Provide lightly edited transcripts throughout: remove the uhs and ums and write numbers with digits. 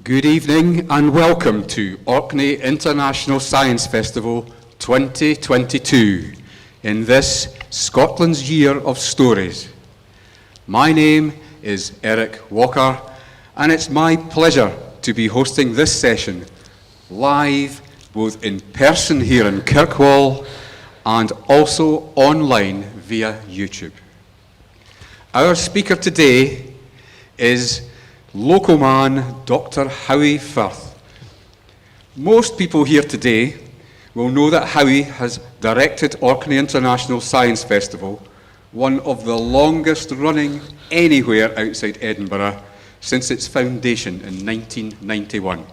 Good evening and welcome to Orkney International Science Festival 2022 in this Scotland's Year of Stories. My name is Eric Walker and it's my pleasure to be hosting this session live both in person here in Kirkwall and also online via YouTube. Our speaker today is local man Dr Howie Firth. Most people here today will know that Howie has directed Orkney International Science Festival, one of the longest running anywhere outside Edinburgh since its foundation in 1991.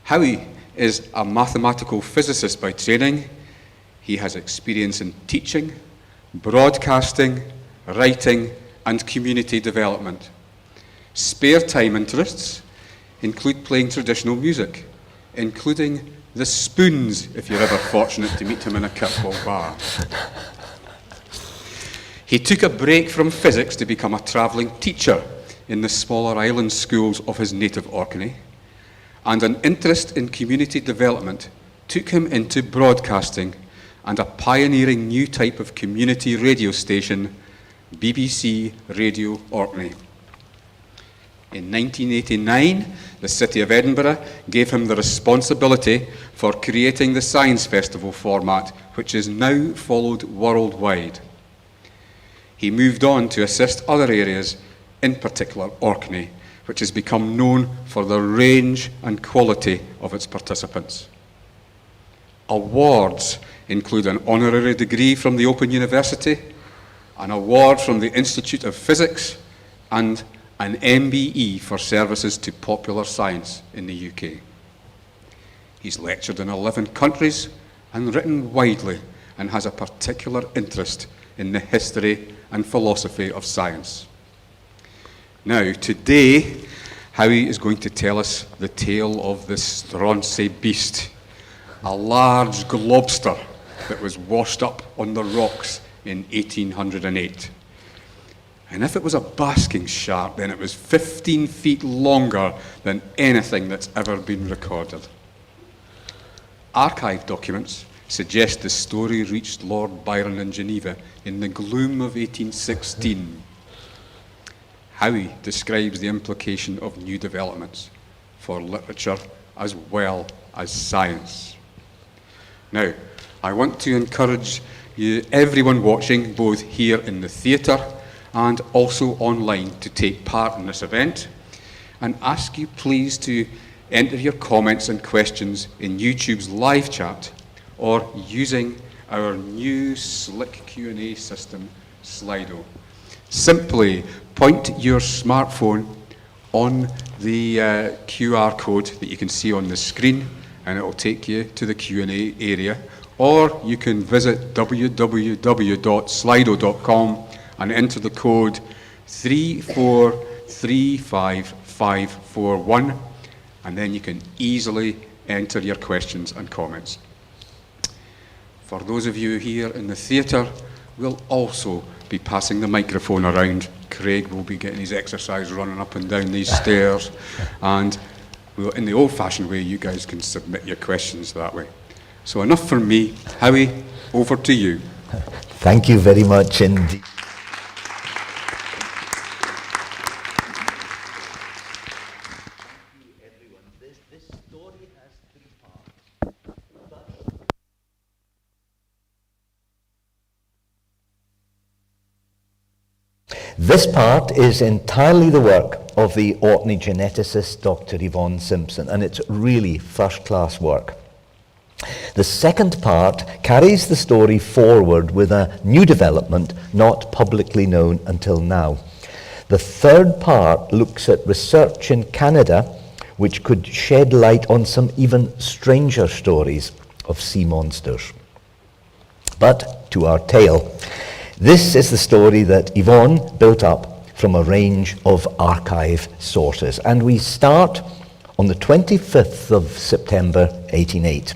Howie is a mathematical physicist by training. He has experience in teaching, broadcasting, writing and community development. Spare time interests include playing traditional music, including the Spoons, if you're ever fortunate to meet him in a Kirkwall bar. He took a break from physics to become a travelling teacher in the smaller island schools of his native Orkney, and an interest in community development took him into broadcasting and a pioneering new type of community radio station, BBC Radio Orkney. In 1989, the City of Edinburgh gave him the responsibility for creating the Science Festival format, which is now followed worldwide. He moved on to assist other areas, in particular Orkney, which has become known for the range and quality of its participants. Awards include an honorary degree from the Open University, an award from the Institute of Physics, and an MBE for services to popular science in the UK. He's lectured in 11 countries and written widely and has a particular interest in the history and philosophy of science. Now, today, Howie is going to tell us the tale of the Stronsay beast, a large globster that was washed up on the rocks in 1808. And if it was a basking shark, then it was 15 feet longer than anything that's ever been recorded. Archive documents suggest the story reached Lord Byron in Geneva in the gloom of 1816. Howie describes the implication of new developments for literature as well as science. Now, I want to encourage you, everyone watching, both here in the theatre and also online, to take part in this event, and ask you please to enter your comments and questions in YouTube's live chat or using our new slick Q&A system, Slido. Simply point your smartphone on the QR code that you can see on the screen and it will take you to the Q&A area, or you can visit www.slido.com and enter the code 3435541, and then you can easily enter your questions and comments. For those of you here in the theatre, we'll also be passing the microphone around. Craig will be getting his exercise running up and down these stairs, and in the old-fashioned way, you guys can submit your questions that way. So enough from me. Howie, over to you. Thank you very much indeed. This part is entirely the work of the Orkney geneticist Dr Yvonne Simpson, and it's really first-class work. The second part carries the story forward with a new development not publicly known until now. The third part looks at research in Canada which could shed light on some even stranger stories of sea monsters. But to our tale. This is the story that Yvonne built up from a range of archive sources. And we start on the 25th of September 1808.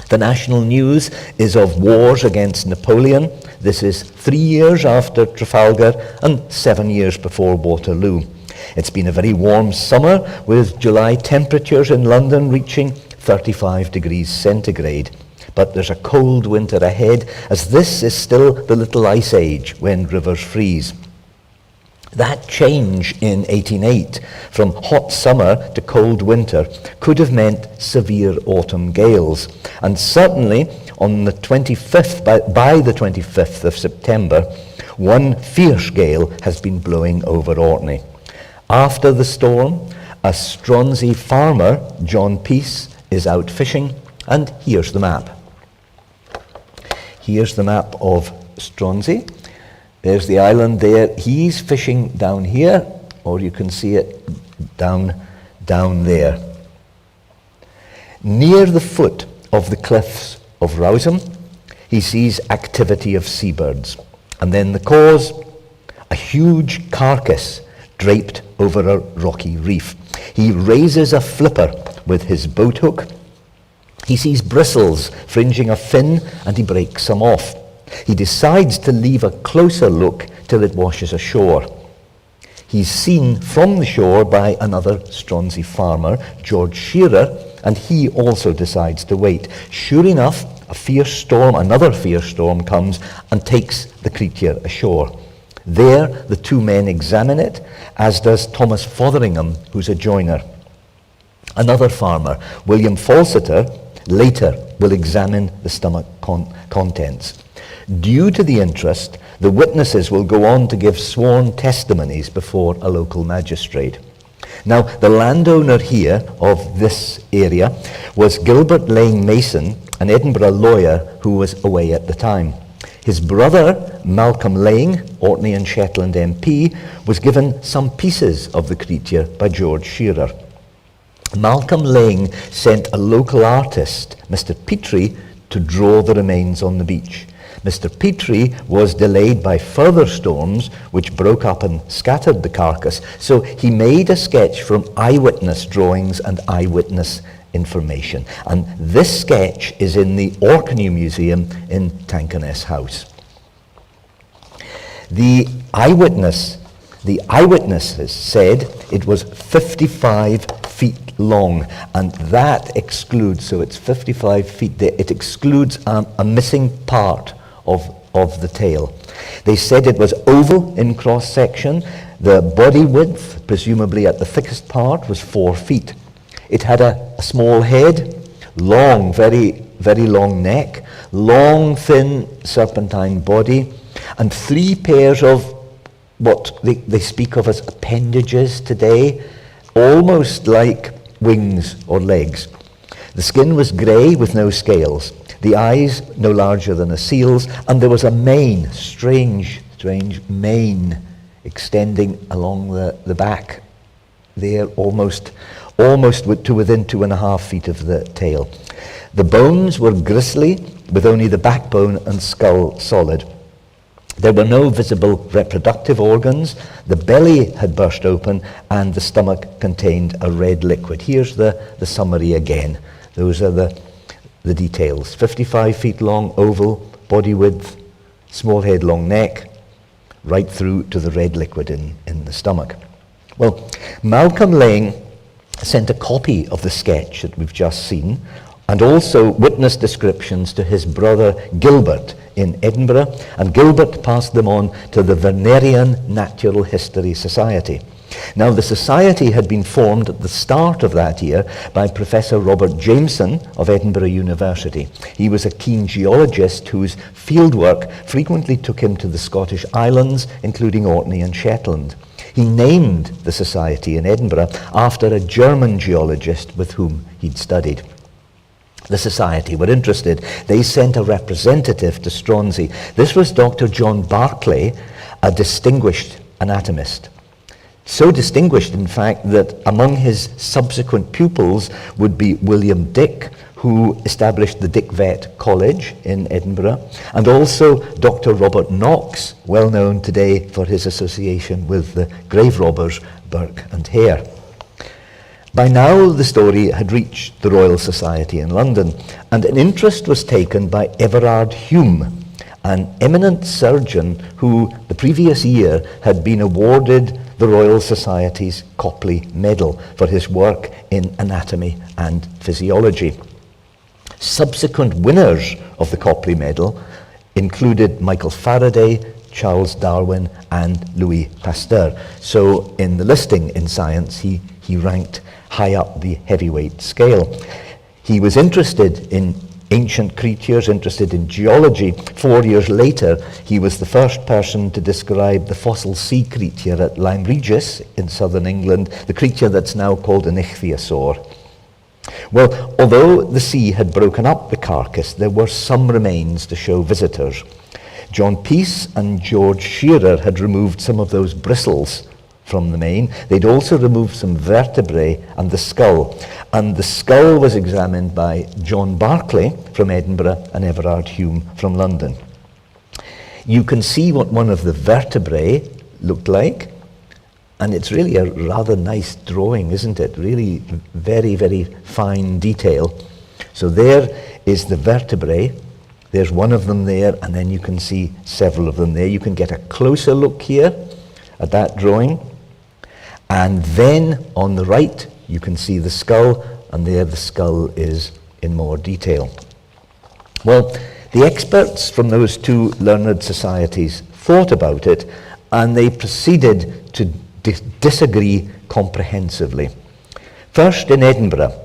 The national news is of wars against Napoleon. This is 3 years after Trafalgar and 7 years before Waterloo. It's been a very warm summer, with July temperatures in London reaching 35 degrees centigrade. But there's a cold winter ahead, as this is still the Little Ice Age, when rivers freeze. That change in 1808 from hot summer to cold winter could have meant severe autumn gales. And certainly on the 25th, by the 25th of September, one fierce gale has been blowing over Orkney. After the storm, a Stronsay farmer, John Peace, is out fishing, and here's the map. Here's the map of Stronsay. There's the island there. He's fishing down here, or you can see it down there. Near the foot of the cliffs of Rothiesholm, he sees activity of seabirds. And then the cause, a huge carcass draped over a rocky reef. He raises a flipper with his boat hook. He sees bristles fringing a fin, and he breaks some off. He decides to leave a closer look till it washes ashore. He's seen from the shore by another Stronsay farmer, George Shearer, and he also decides to wait. Sure enough, another fierce storm comes and takes the creature ashore. There, the two men examine it, as does Thomas Fotheringham, who's a joiner. Another farmer, William Falseter, later will examine the stomach contents. Due to the interest, the witnesses will go on to give sworn testimonies before a local magistrate. Now, the landowner here of this area was Gilbert Laing Mason, an Edinburgh lawyer who was away at the time. His brother, Malcolm Laing, Orkney and Shetland MP, was given some pieces of the creature by George Shearer. Malcolm Laing sent a local artist, Mr. Petrie, to draw the remains on the beach. Mr. Petrie was delayed by further storms, which broke up and scattered the carcass, so he made a sketch from eyewitness drawings and eyewitness information. And this sketch is in the Orkney Museum in Tankeness House. The eyewitnesses said it was 55 feet long, and that excludes, so it's 55 feet there, it excludes a missing part of the tail. They said it was oval in cross-section. The body width, presumably at the thickest part, was 4 feet. It had a small head, long, very, very long neck, long, thin, serpentine body, and 3 pairs of what they speak of as appendages today, almost like wings or legs. The skin was grey with no scales. The eyes no larger than a seal's, and there was a mane, strange mane, extending along the back there, almost to within 2.5 feet of the tail. The bones were gristly, with only the backbone and skull solid. There were no visible reproductive organs. The belly had burst open, and the stomach contained a red liquid. Here's the summary again. Those are the details. 55 feet long, oval, body width, small head, long neck, right through to the red liquid in the stomach. Well, Malcolm Laing sent a copy of the sketch that we've just seen, and also witness descriptions to his brother Gilbert in Edinburgh, and Gilbert passed them on to the Vernerian Natural History Society. Now, the society had been formed at the start of that year by Professor Robert Jameson of Edinburgh University. He was a keen geologist whose fieldwork frequently took him to the Scottish Islands, including Orkney and Shetland. He named the society in Edinburgh after a German geologist with whom he'd studied. The society were interested. They sent a representative to Stronsay. This was Dr. John Barclay, a distinguished anatomist. So distinguished, in fact, that among his subsequent pupils would be William Dick, who established the Dick Vet College in Edinburgh, and also Dr. Robert Knox, well known today for his association with the grave robbers Burke and Hare. By now, the story had reached the Royal Society in London, and an interest was taken by Everard Hume, an eminent surgeon who the previous year had been awarded the Royal Society's Copley Medal for his work in anatomy and physiology. Subsequent winners of the Copley Medal included Michael Faraday, Charles Darwin, and Louis Pasteur. So in the listing in science, he ranked high up the heavyweight scale. He was interested in ancient creatures, interested in geology. 4 years later, he was the first person to describe the fossil sea creature at Lyme Regis in southern England, the creature that's now called an ichthyosaur. Well, although the sea had broken up the carcass, there were some remains to show visitors. John Peace and George Shearer had removed some of those bristles from the mane. They'd also removed some vertebrae and the skull. And the skull was examined by John Barclay from Edinburgh and Everard Hume from London. You can see what one of the vertebrae looked like, and it's really a rather nice drawing, isn't it? Really very, very fine detail. So there is the vertebrae. There's one of them there, and then you can see several of them there. You can get a closer look here at that drawing. And then on the right, you can see the skull, and there the skull is in more detail. Well, the experts from those two learned societies thought about it, and they proceeded to disagree comprehensively. First, in Edinburgh,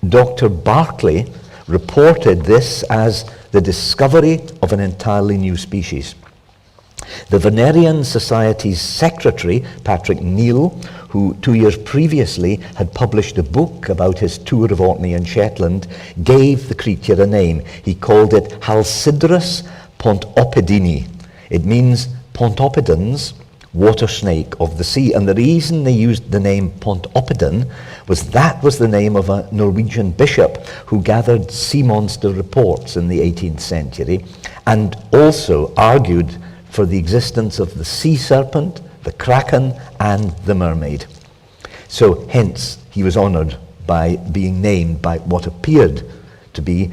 Dr. Barclay reported this as the discovery of an entirely new species. The Vernerian Society's secretary, Patrick Neal, who 2 years previously had published a book about his tour of Orkney and Shetland, gave the creature a name. He called it Halsidrus pontopidini. It means Pontopidans, water snake of the sea. And the reason they used the name Pontoppidan was that was the name of a Norwegian bishop who gathered sea monster reports in the 18th century and also argued for the existence of the sea serpent, the kraken, and the mermaid. So hence he was honoured by being named by what appeared to be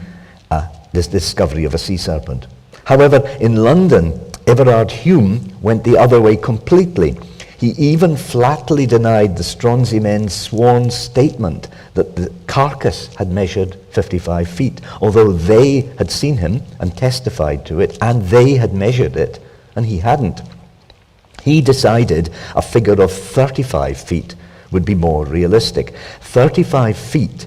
this discovery of a sea serpent. However, in London, Everard Hume went the other way completely. He even flatly denied the Stronsay men's sworn statement that the carcass had measured 55 feet, although they had seen him and testified to it, and they had measured it, and he hadn't. He decided a figure of 35 feet would be more realistic. 35 feet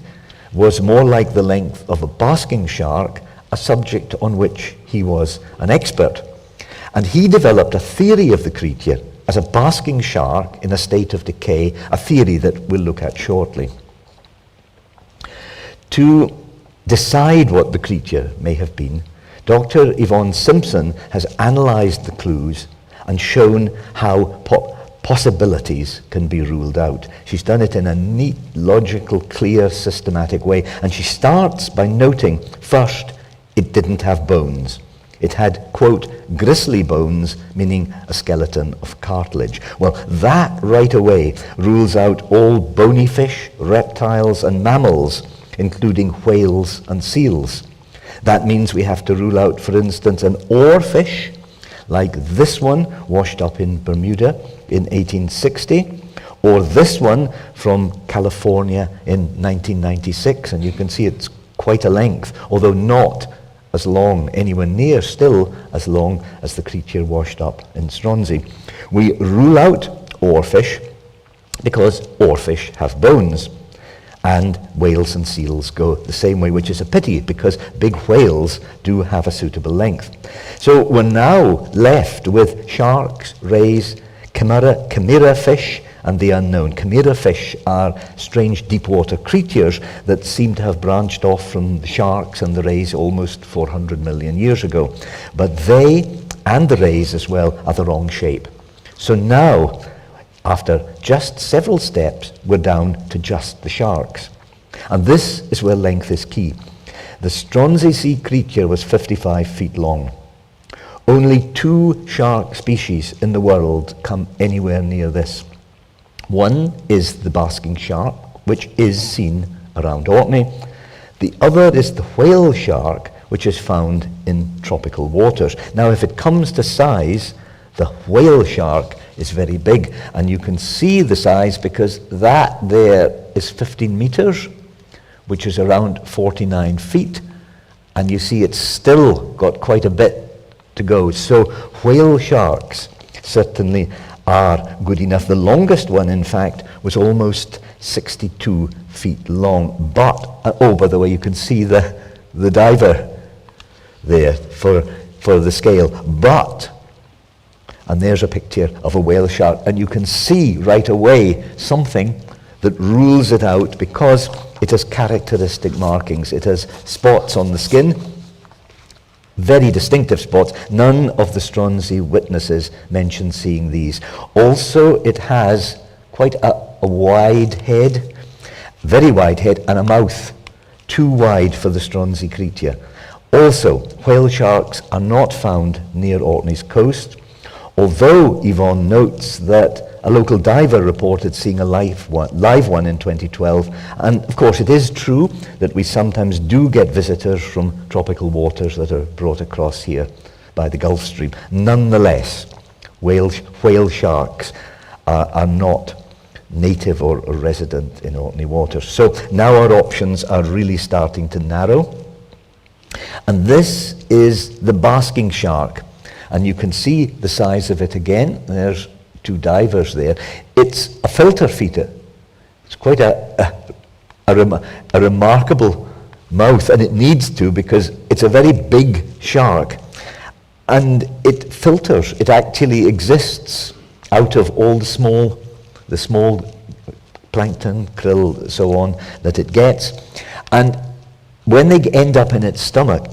was more like the length of a basking shark, a subject on which he was an expert. And he developed a theory of the creature as a basking shark in a state of decay, a theory that we'll look at shortly. To decide what the creature may have been, Dr. Yvonne Simpson has analysed the clues and shown how possibilities can be ruled out. She's done it in a neat, logical, clear, systematic way. And she starts by noting, first, it didn't have bones. It had, quote, gristly bones, meaning a skeleton of cartilage. Well, that right away rules out all bony fish, reptiles, and mammals, including whales and seals. That means we have to rule out, for instance, an oarfish, like this one washed up in Bermuda in 1860, or this one from California in 1996. And you can see it's quite a length, although not as long, anywhere near still as long as the creature washed up in Stronsay. We rule out oarfish because oarfish have bones, and whales and seals go the same way, which is a pity because big whales do have a suitable length. So we're now left with sharks, rays, chimera fish, and the unknown. Chimera fish are strange deep water creatures that seem to have branched off from the sharks and the rays almost 400 million years ago. But they, and the rays as well, are the wrong shape. So now, after just several steps, we're down to just the sharks. And this is where length is key. The Stronsay sea creature was 55 feet long. Only 2 shark species in the world come anywhere near this. One is the basking shark, which is seen around Orkney. The other is the whale shark, which is found in tropical waters. Now, if it comes to size, the whale shark is very big. And you can see the size because that there is 15 meters, which is around 49 feet. And you see it's still got quite a bit to go. So whale sharks certainly are good enough. The longest one, in fact, was almost 62 feet long. But, oh, by the way, you can see the diver there for the scale. But, and there's a picture of a whale shark, and you can see right away something that rules it out because it has characteristic markings. It has spots on the skin, very distinctive spots. None of the Stronsay witnesses mentioned seeing these. Also, it has quite a wide head, very wide head, and a mouth too wide for the Stronsay creature. Also, whale sharks are not found near Orkney's coast, although Yvonne notes that a local diver reported seeing a live one in 2012. And of course it is true that we sometimes do get visitors from tropical waters that are brought across here by the Gulf Stream. Nonetheless, whale sharks are not native or resident in Orkney waters. So now our options are really starting to narrow. And this is the basking shark. And you can see the size of it again. There's two divers there. It's a filter feeder. It's quite a remarkable mouth, and it needs to because it's a very big shark. And it filters. It actually exists out of all the small plankton, krill, so on, that it gets. And when they end up in its stomach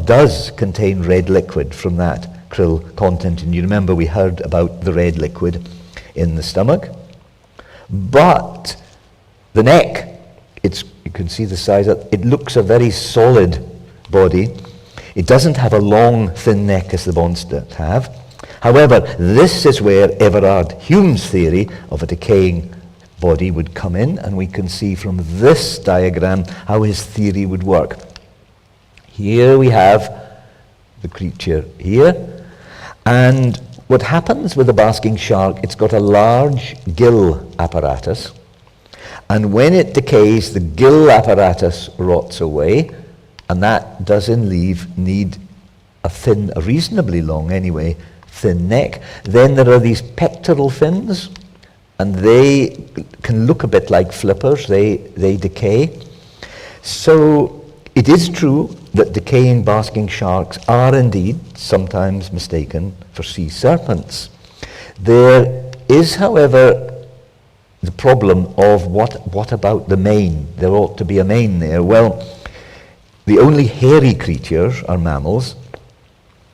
does contain red liquid from that krill content. And you remember we heard about the red liquid in the stomach. But the neck, you can see the size of it. It looks a very solid body. It doesn't have a long, thin neck as the monsters have. However, this is where Everard Hume's theory of a decaying body would come in, and we can see from this diagram how his theory would work. Here we have the creature here, and what happens with the basking shark, it's got a large gill apparatus, and when it decays, the gill apparatus rots away, and that does need a reasonably long anyway, thin neck. Then there are these pectoral fins, and they can look a bit like flippers. They decay. So it is true that decaying basking sharks are indeed sometimes mistaken for sea serpents. There is, however, the problem of what about the mane? There ought to be a mane there. Well, the only hairy creatures are mammals,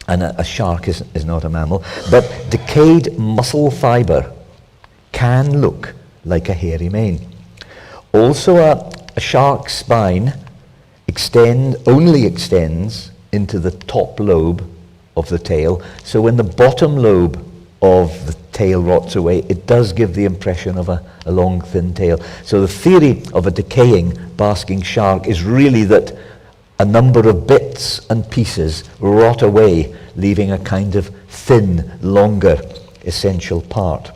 and a shark is not a mammal, but decayed muscle fibre can look like a hairy mane. Also, a shark's spine only extends into the top lobe of the tail, so when the bottom lobe of the tail rots away, it does give the impression of a long, thin tail. So the theory of a decaying basking shark is really that a number of bits and pieces rot away, leaving a kind of thin, longer, essential part.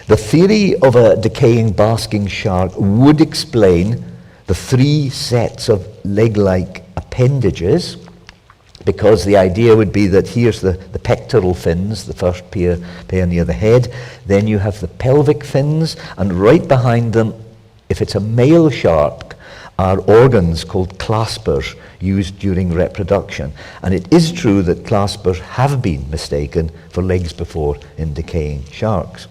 The theory of a decaying basking shark would explain the three sets of leg-like appendages, because the idea would be that here's the pectoral fins, the first pair near the head, then you have the pelvic fins, and right behind them, if it's a male shark, are organs called claspers used during reproduction. And it is true that claspers have been mistaken for legs before in decaying sharks.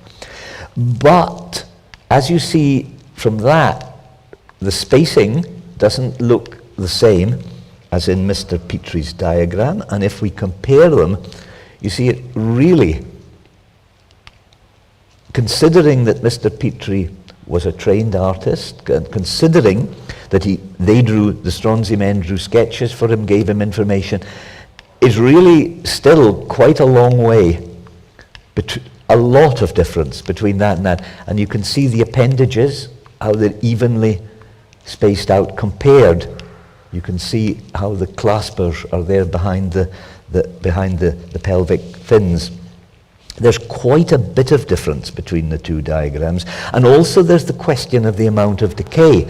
But as you see from that, the spacing doesn't look the same as in Mr. Petrie's diagram, and if we compare them, you see it really, considering that Mr. Petrie was a trained artist, and considering that the Stronsay men drew sketches for him, gave him information, is really still quite a long way, a lot of difference between that and that. And you can see the appendages, how they're evenly spaced out compared. You can see how the claspers are there behind the pelvic fins. There's quite a bit of difference between the two diagrams, and also there's the question of the amount of decay.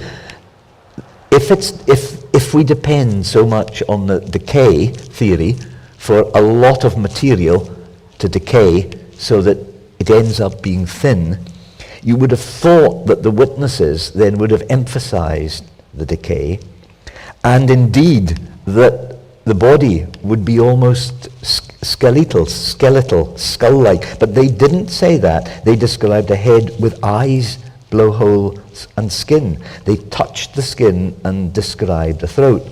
If we depend so much on the decay theory for a lot of material to decay so that it ends up being thin, you would have thought that the witnesses then would have emphasized the decay, and indeed that the body would be almost skeletal, skull-like. But they didn't say that. They described a head with eyes, blowholes, and skin. They touched the skin and described a throat.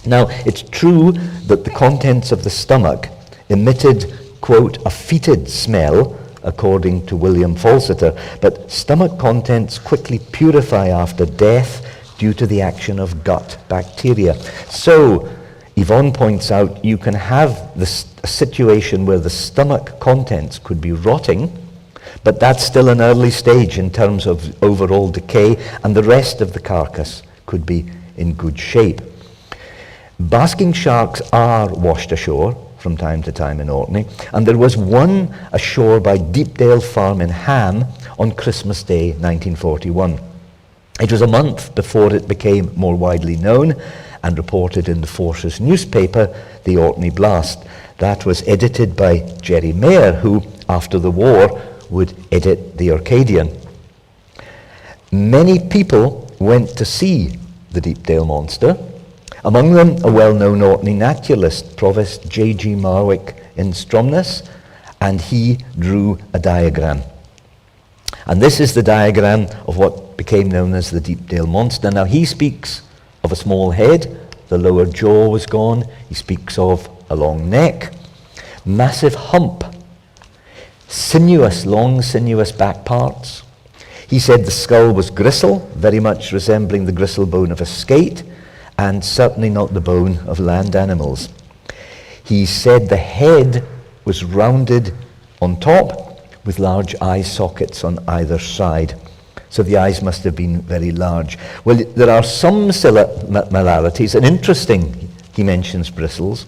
Now, it's true that the contents of the stomach emitted, quote, a fetid smell, according to William Falseter, but stomach contents quickly purify after death due to the action of gut bacteria. So, Yvonne points out you can have a situation where the stomach contents could be rotting, but that's still an early stage in terms of overall decay, and the rest of the carcass could be in good shape. Basking sharks are washed ashore from time to time in Orkney, and there was one ashore by Deepdale Farm in Ham on Christmas Day 1941. It was a month before it became more widely known and reported in the Forces newspaper, the Orkney Blast. That was edited by Jerry Mayer, who, after the war, would edit the Orcadian. Many people went to see the Deepdale monster, among them a well-known Orkney naturalist, Provost J.G. Marwick in Stromness, and he drew a diagram. And this is the diagram of what became known as the Deepdale monster. Now, he speaks of a small head, the lower jaw was gone. He speaks of a long neck, massive hump, long sinuous back parts. He said the skull was gristle, very much resembling the gristle bone of a skate, and certainly not the bone of land animals. He said the head was rounded on top with large eye sockets on either side. So the eyes must have been very large. Well, there are some similarities, and interesting, he mentions bristles,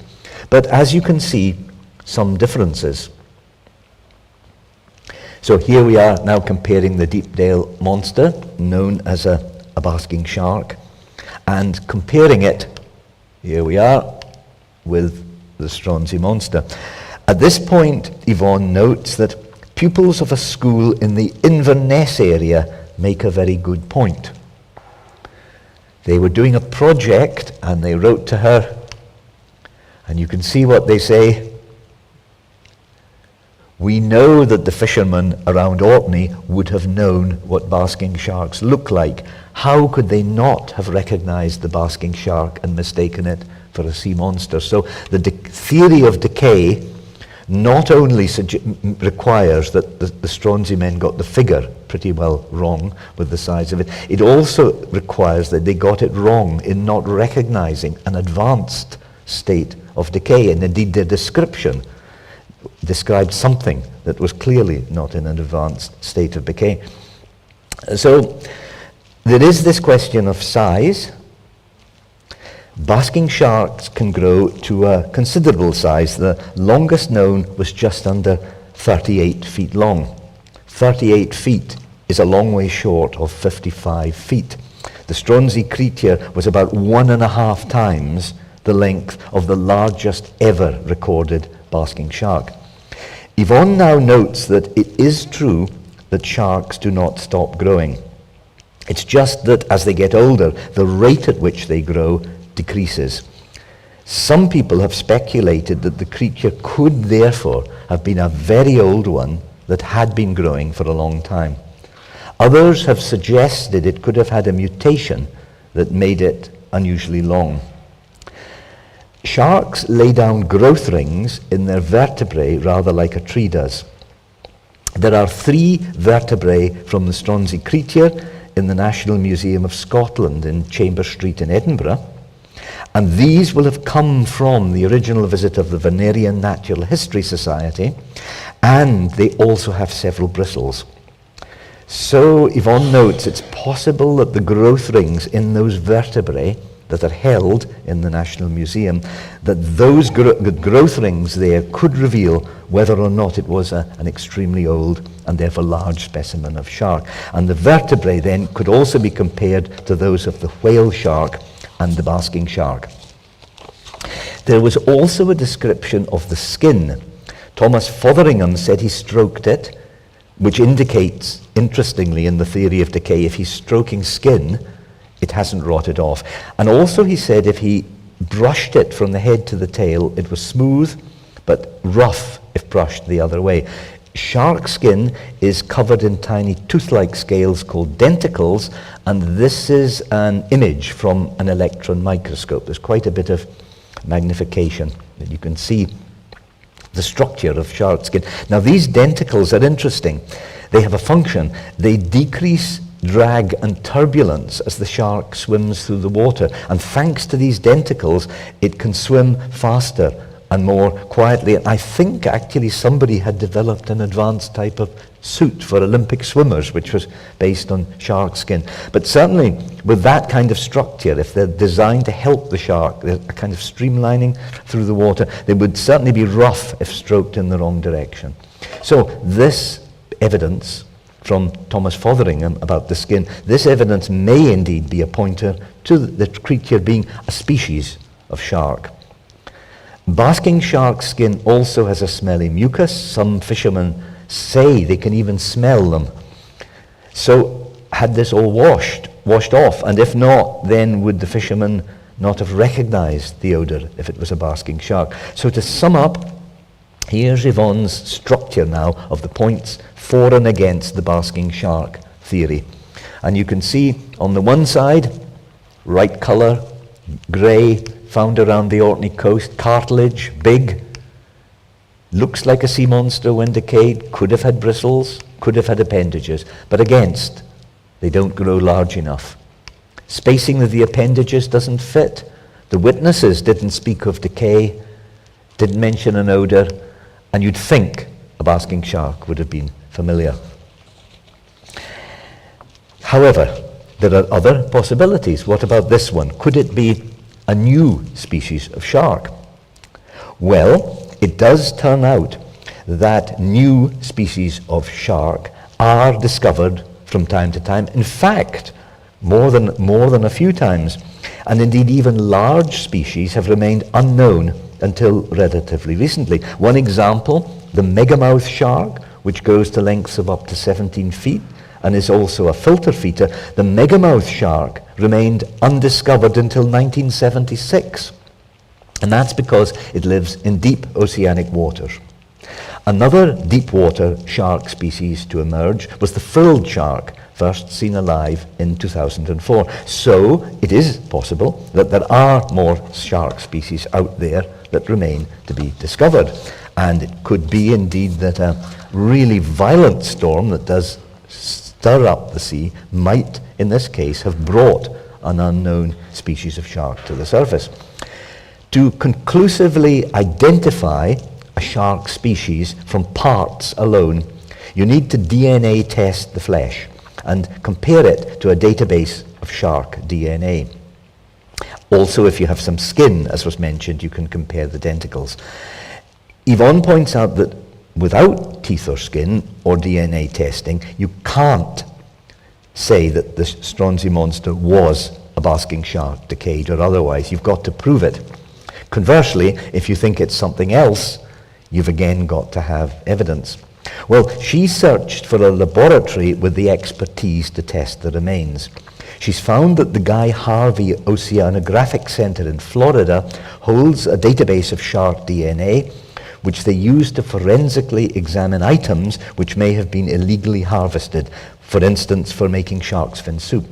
but as you can see, some differences. So here we are now comparing the Deepdale monster, known as a basking shark, and comparing it, here we are, with the Stronsay monster. At this point, Yvonne notes that pupils of a school in the Inverness area make a very good point. They were doing a project and they wrote to her, and you can see what they say. We know that the fishermen around Orkney would have known what basking sharks look like. How could they not have recognized the basking shark and mistaken it for a sea monster? So the theory of decay not only requires that the Stronsay men got the figure pretty well wrong with the size of it, it also requires that they got it wrong in not recognizing an advanced state of decay, and indeed their description described something that was clearly not in an advanced state of decay. So there is this question of size. Basking sharks can grow to a considerable size. The longest known was just under 38 feet long. 38 feet is a long way short of 55 feet. The Stronsay creature was about 1.5 times the length of the largest ever recorded basking shark. Yvonne now notes that it is true that sharks do not stop growing. It's just that as they get older, the rate at which they grow decreases. Some people have speculated that the creature could therefore have been a very old one that had been growing for a long time. Others have suggested it could have had a mutation that made it unusually long. Sharks lay down growth rings in their vertebrae rather like a tree does. There are 3 vertebrae from the Stronsay creature in the National Museum of Scotland in Chambers Street in Edinburgh, and these will have come from the original visit of the Vernerian Natural History Society, and they also have several bristles. So Yvonne notes it's possible that the growth rings in those vertebrae that are held in the National Museum, that those growth rings there could reveal whether or not it was an extremely old and therefore large specimen of shark. And the vertebrae then could also be compared to those of the whale shark and the basking shark. There was also a description of the skin. Thomas Fotheringham said he stroked it, which indicates, interestingly, in the theory of decay, if he's stroking skin, it hasn't rotted off. And also he said if he brushed it from the head to the tail, it was smooth, but rough if brushed the other way. Shark skin is covered in tiny tooth-like scales called denticles, and this is an image from an electron microscope. There's quite a bit of magnification that you can see the structure of shark skin. Now these denticles are interesting. They have a function. They decrease drag and turbulence as the shark swims through the water. And thanks to these denticles, it can swim faster and more quietly. And I think actually somebody had developed an advanced type of suit for Olympic swimmers, which was based on shark skin. But certainly with that kind of structure, if they're designed to help the shark, there's a kind of streamlining through the water, they would certainly be rough if stroked in the wrong direction. So this evidence from Thomas Fotheringham about the skin, this evidence may indeed be a pointer to the creature being a species of shark. Basking shark skin also has a smelly mucus. Some fishermen say they can even smell them. So had this all washed off, and if not, then would the fishermen not have recognized the odor if it was a basking shark? So to sum up, here's Yvonne's structure now of the points for and against the basking shark theory. And you can see on the one side, right color, grey, found around the Orkney coast, cartilage, big, looks like a sea monster when decayed, could have had bristles, could have had appendages, but against, they don't grow large enough. Spacing of the appendages doesn't fit. The witnesses didn't speak of decay, didn't mention an odor, and you'd think a basking shark would have been familiar. However, there are other possibilities. What about this one? Could it be a new species of shark? Well, it does turn out that new species of shark are discovered from time to time. In fact, more than a few times. And indeed, even large species have remained unknown until relatively recently. One example, the megamouth shark, which grows to lengths of up to 17 feet and is also a filter feeder. The megamouth shark remained undiscovered until 1976. And that's because it lives in deep oceanic waters. Another deep water shark species to emerge was the frilled shark, first seen alive in 2004. So it is possible that there are more shark species out there that remain to be discovered. And it could be indeed that a really violent storm that does stir up the sea might, in this case, have brought an unknown species of shark to the surface. To conclusively identify a shark species from parts alone, you need to DNA test the flesh and compare it to a database of shark DNA. Also, if you have some skin, as was mentioned, you can compare the denticles. Yvonne points out that without teeth or skin or DNA testing, you can't say that the Stronsay monster was a basking shark, decayed or otherwise. You've got to prove it. Conversely, if you think it's something else, you've again got to have evidence. Well, she searched for a laboratory with the expertise to test the remains. She's found that the Guy Harvey Oceanographic Center in Florida holds a database of shark DNA, which they use to forensically examine items which may have been illegally harvested, for instance, for making shark's fin soup.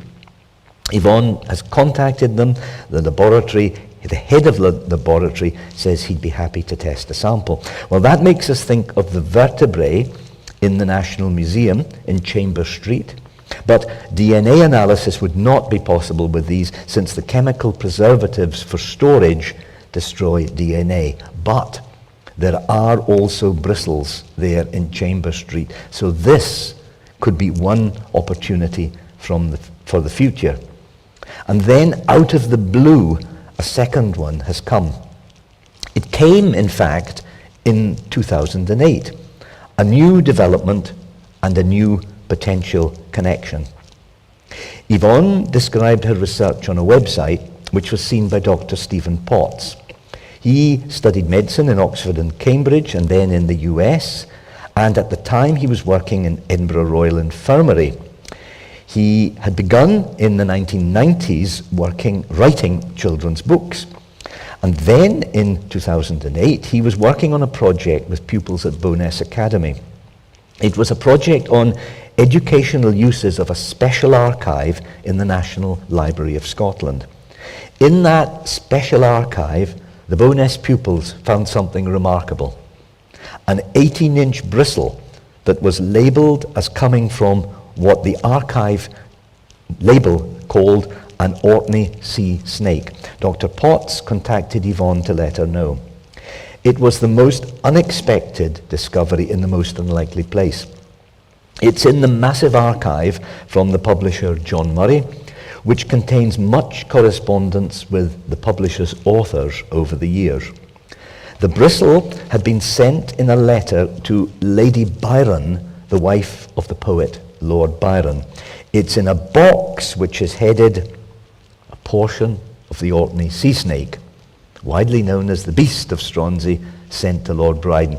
Yvonne has contacted them. The head of the laboratory says he'd be happy to test a sample. Well, that makes us think of the vertebrae in the National Museum in Chambers Street. But DNA analysis would not be possible with these, since the chemical preservatives for storage destroy DNA. But there are also bristles there in Chambers Street. So this could be one opportunity for the future. And then out of the blue, a second one has come. It came, in fact, in 2008. A new development and a new potential connection. Yvonne described her research on a website which was seen by Dr. Stephen Potts. He studied medicine in Oxford and Cambridge and then in the US, and at the time he was working in Edinburgh Royal Infirmary. He had begun in the 1990s writing children's books. And then in 2008, he was working on a project with pupils at Bo'ness Academy. It was a project on educational uses of a special archive in the National Library of Scotland. In that special archive, the Bo'ness pupils found something remarkable. An 18-inch bristle that was labelled as coming from what the archive label called an Orkney sea snake. Dr. Potts contacted Yvonne to let her know. It was the most unexpected discovery in the most unlikely place. It's in the massive archive from the publisher John Murray, which contains much correspondence with the publisher's authors over the years. The bristle had been sent in a letter to Lady Byron, the wife of the poet Lord Byron. It's in a box which is headed a portion of the Orkney sea snake, widely known as the beast of Stronsay, sent to Lord Byron.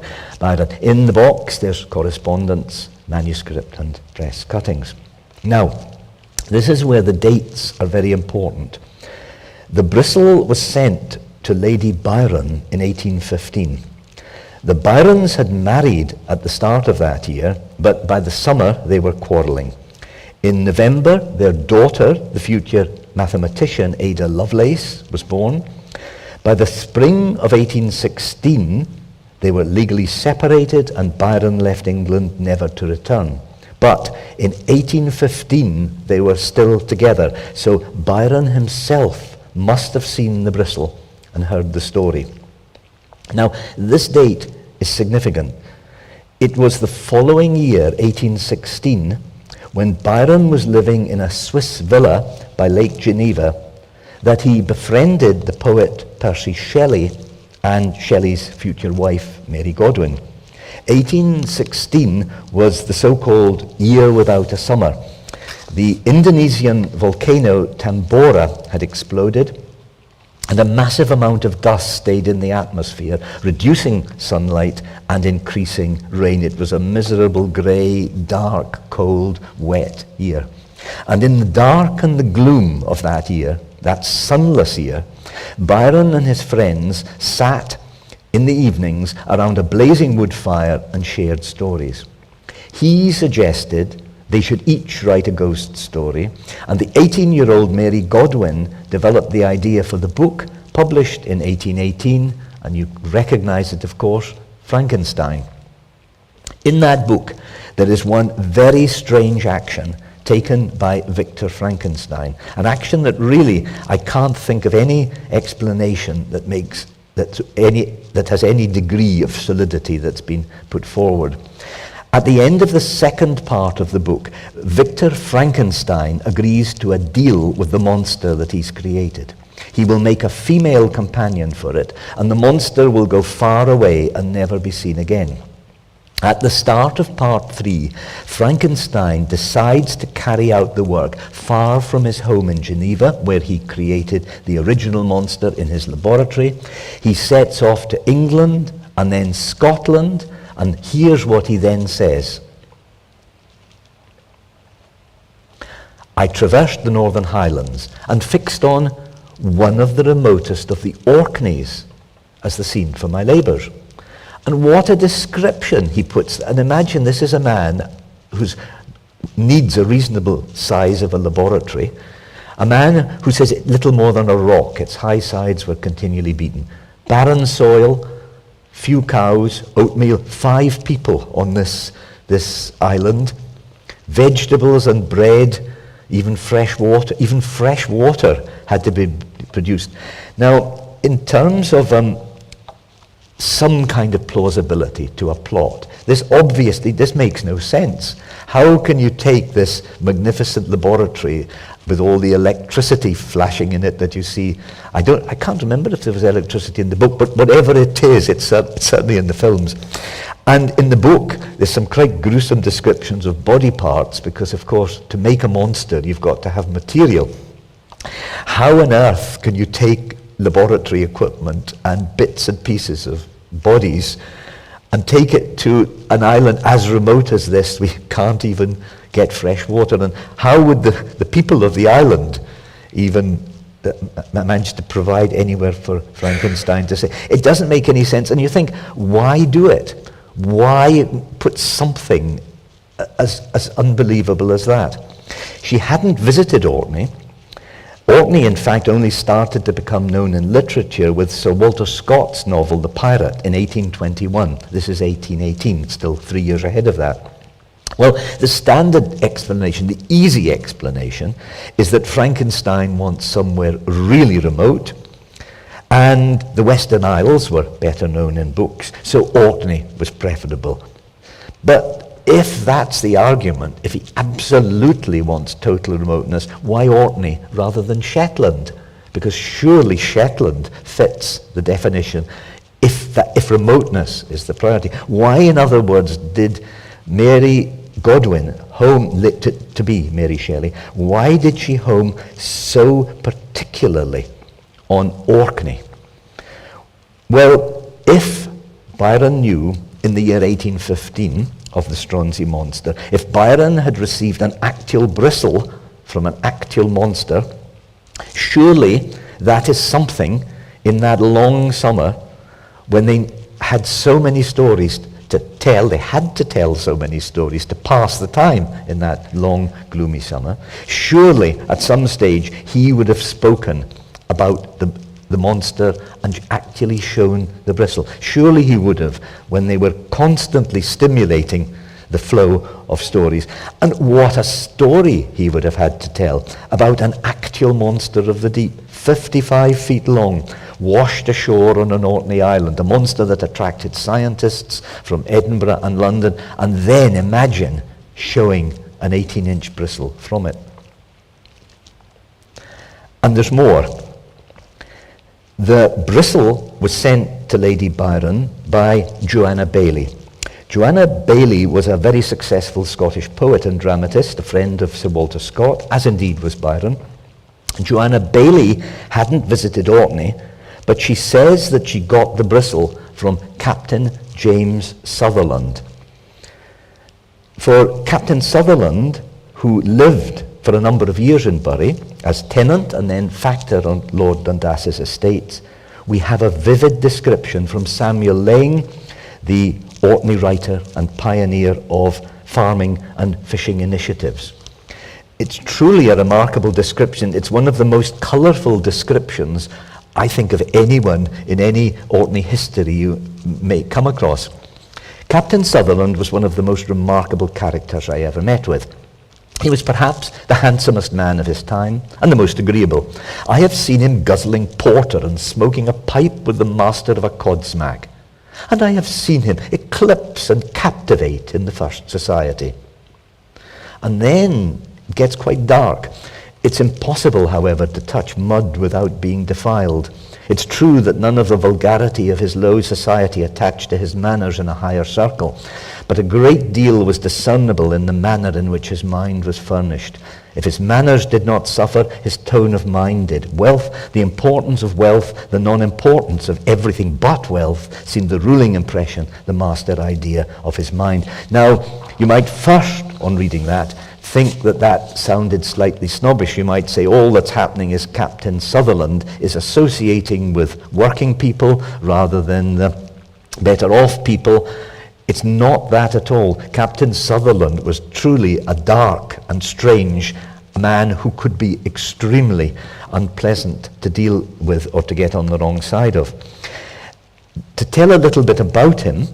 In the box there's correspondence, manuscript and press cuttings. Now, this is where the dates are very important. The bristle was sent to Lady Byron in 1815. The Byrons had married at the start of that year, but by the summer they were quarrelling. In November, their daughter, the future mathematician Ada Lovelace, was born. By the spring of 1816, they were legally separated and Byron left England never to return. But in 1815, they were still together. So Byron himself must have seen the bristle and heard the story. Now, this date is significant. It was the following year, 1816, when Byron was living in a Swiss villa by Lake Geneva, that he befriended the poet Percy Shelley and Shelley's future wife, Mary Godwin. 1816 was the so-called year without a summer. The Indonesian volcano Tambora had exploded, and a massive amount of dust stayed in the atmosphere, reducing sunlight and increasing rain. It was a miserable, grey, dark, cold, wet year. And in the dark and the gloom of that year, that sunless year, Byron and his friends sat in the evenings around a blazing wood fire and shared stories. He suggested they should each write a ghost story, and the 18-year-old Mary Godwin developed the idea for the book, published in 1818, and you recognize it, of course, Frankenstein. In that book, there is one very strange action taken by Victor Frankenstein, an action that really, I can't think of any explanation that has any degree of solidity that's been put forward. At the end of the second part of the book, Victor Frankenstein agrees to a deal with the monster that he's created. He will make a female companion for it, and the monster will go far away and never be seen again. At the start of part 3, Frankenstein decides to carry out the work far from his home in Geneva, where he created the original monster in his laboratory. He sets off to England and then Scotland, and here's what he then says. I traversed the Northern Highlands and fixed on one of the remotest of the Orkneys as the scene for my labours. And what a description he puts. And imagine this is a man who needs a reasonable size of a laboratory, a man who says little more than a rock. Its high sides were continually beaten. Barren soil, few cows, oatmeal, 5 people on this island, vegetables and bread, even fresh water had to be produced. Now, in terms of some kind of plausibility to a plot. This makes no sense. How can you take this magnificent laboratory with all the electricity flashing in it that you see? I can't remember if there was electricity in the book, but whatever it is, it's certainly in the films. And in the book, there's some quite gruesome descriptions of body parts, because of course, to make a monster, you've got to have material. How on earth can you take laboratory equipment and bits and pieces of bodies and take it to an island as remote as this? We can't even get fresh water. And how would the people of the island even manage to provide anywhere for Frankenstein to say? It doesn't make any sense. And you think, why do it? Why put something as unbelievable as that? She hadn't visited Orkney. Orkney, in fact, only started to become known in literature with Sir Walter Scott's novel, The Pirate, in 1821. This is 1818, still 3 years ahead of that. Well, the standard explanation, the easy explanation, is that Frankenstein wants somewhere really remote, and the Western Isles were better known in books, so Orkney was preferable. But if that's the argument, if he absolutely wants total remoteness, why Orkney rather than Shetland? Because surely Shetland fits the definition if remoteness is the priority. Why, in other words, did Mary Godwin home to be Mary Shelley? Why did she home so particularly on Orkney? Well, if Byron knew in the year 1815 of the Stronsay monster, if Byron had received an actual bristle from an actual monster, surely that is something in that long summer when they had so many stories to tell, they had to tell so many stories to pass the time in that long, gloomy summer. Surely at some stage he would have spoken about the monster and actually shown the bristle. Surely he would have, when they were constantly stimulating the flow of stories. And what a story he would have had to tell about an actual monster of the deep, 55 feet long, washed ashore on an Orkney island, a monster that attracted scientists from Edinburgh and London, and then imagine showing an 18-inch bristle from it. And there's more. The bristle was sent to Lady Byron by Joanna Baillie. Joanna Baillie was a very successful Scottish poet and dramatist, a friend of Sir Walter Scott, as indeed was Byron. Joanna Baillie hadn't visited Orkney, but she says that she got the bristle from Captain James Sutherland. For Captain Sutherland, who lived for a number of years in Bury as tenant and then factor on Lord Dundas's estates, we have a vivid description from Samuel Laing, the Orkney writer and pioneer of farming and fishing initiatives. It's truly a remarkable description. It's one of the most colourful descriptions, I think, of anyone in any Orkney history you may come across. Captain Sutherland was one of the most remarkable characters I ever met with. He was perhaps the handsomest man of his time and the most agreeable. I have seen him guzzling porter and smoking a pipe with the master of a codsmack. And I have seen him eclipse and captivate in the first society. And then it gets quite dark. It's impossible, however, to touch mud without being defiled. It's true that none of the vulgarity of his low society attached to his manners in a higher circle, but a great deal was discernible in the manner in which his mind was furnished. If his manners did not suffer, his tone of mind did. Wealth, the importance of wealth, the non-importance of everything but wealth, seemed the ruling impression, the master idea of his mind. Now, you might first, on reading that, think that that sounded slightly snobbish. You might say all that's happening is Captain Sutherland is associating with working people rather than the better off people. It's not that at all. Captain Sutherland was truly a dark and strange man who could be extremely unpleasant to deal with or to get on the wrong side of. To tell a little bit about him,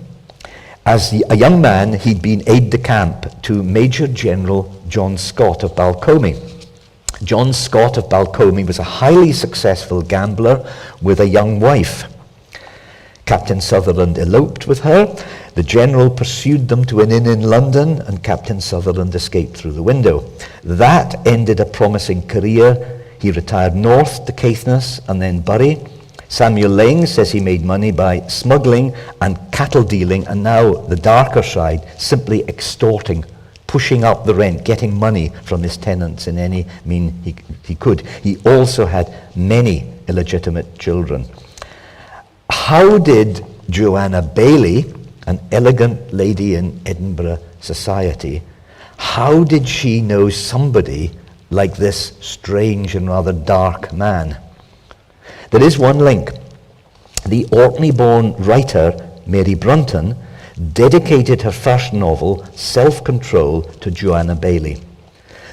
as a young man, he'd been aide-de-camp to Major General John Scott of Balcomie. John Scott of Balcomie was a highly successful gambler with a young wife. Captain Sutherland eloped with her. The general pursued them to an inn in London, and Captain Sutherland escaped through the window. That ended a promising career. He retired north to Caithness and then Bury. Samuel Lang says he made money by smuggling and cattle dealing, and now the darker side, simply extorting, pushing up the rent, getting money from his tenants in any mean he could. He also had many illegitimate children. How did Joanna Baillie, an elegant lady in Edinburgh society, how did she know somebody like this strange and rather dark man? There is one link. The Orkney-born writer Mary Brunton dedicated her first novel, Self-Control, to Joanna Baillie.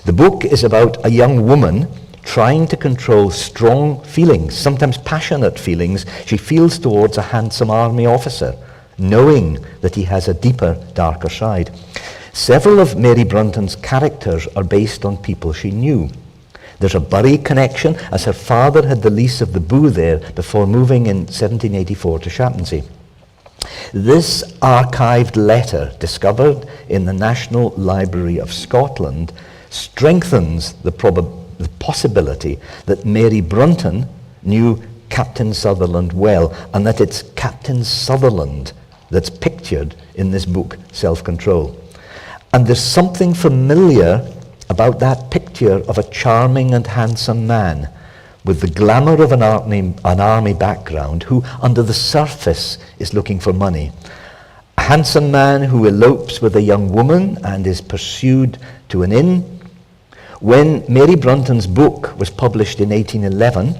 The book is about a young woman trying to control strong feelings, sometimes passionate feelings, she feels towards a handsome army officer, knowing that he has a deeper, darker side. Several of Mary Brunton's characters are based on people she knew. There's a Bury connection, as her father had the lease of the Boo there before moving in 1784 to Shapmonsea. This archived letter, discovered in the National Library of Scotland, strengthens the possibility that Mary Brunton knew Captain Sutherland well, and that it's Captain Sutherland that's pictured in this book, Self-Control. And there's something familiar about that picture of a charming and handsome man with the glamour of an army background, who under the surface is looking for money. A handsome man who elopes with a young woman and is pursued to an inn. When Mary Brunton's book was published in 1811,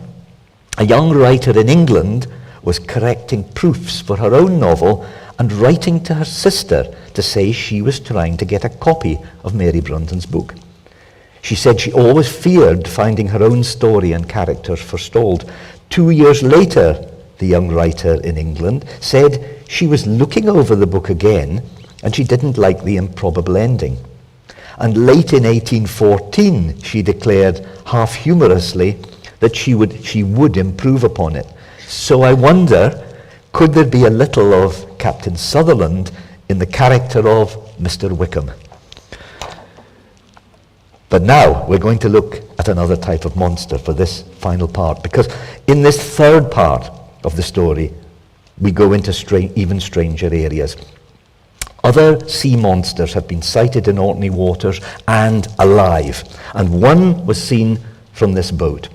a young writer in England was correcting proofs for her own novel and writing to her sister to say she was trying to get a copy of Mary Brunton's book. She said she always feared finding her own story and characters forestalled. 2 years later, the young writer in England said she was looking over the book again and she didn't like the improbable ending. And late in 1814, she declared, half humorously, that she would improve upon it. So I wonder, could there be a little of Captain Sutherland in the character of Mr. Wickham? But now we're going to look at another type of monster for this final part, because in this third part of the story, we go into even stranger areas. Other sea monsters have been sighted in Orkney waters and alive, and one was seen from this boat.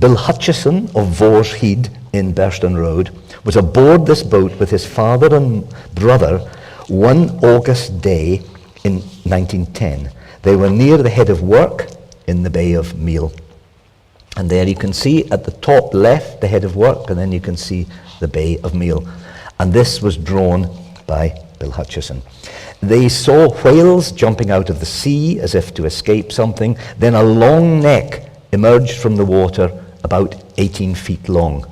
Bill Hutchison of Vors Head in Burston Road was aboard this boat with his father and brother one August day in 1910. They were near the head of work in the Bay of Meal. And there you can see at the top left the head of work, and then you can see the Bay of Meal. And this was drawn by Bill Hutchison. They saw whales jumping out of the sea as if to escape something. Then a long neck emerged from the water about 18 feet long.